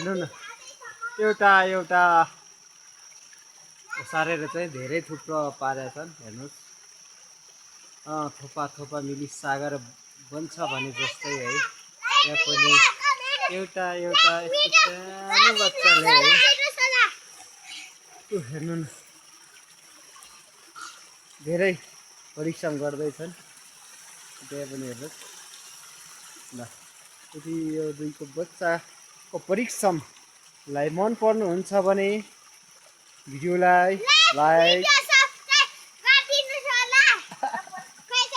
हेर्नु न एउटा एउटा सारेर चाहिँ धेरै थुप्रो पारेछन् हेर्नुस् थोपा थोपा मिली सागर बन्छ भने जस्तै है यहाँ पनि एउटा एउटा यस्तो सानो बच्चाले है हेर्नु न धेरै परिश्रम गर्दैछन् त्यहाँ पनि हेर्नुहोस् ल यदि यो दुईको बच्चाको परिश्रमलाई मन पर्नुहुन्छ भने भिडियोलाई लाइक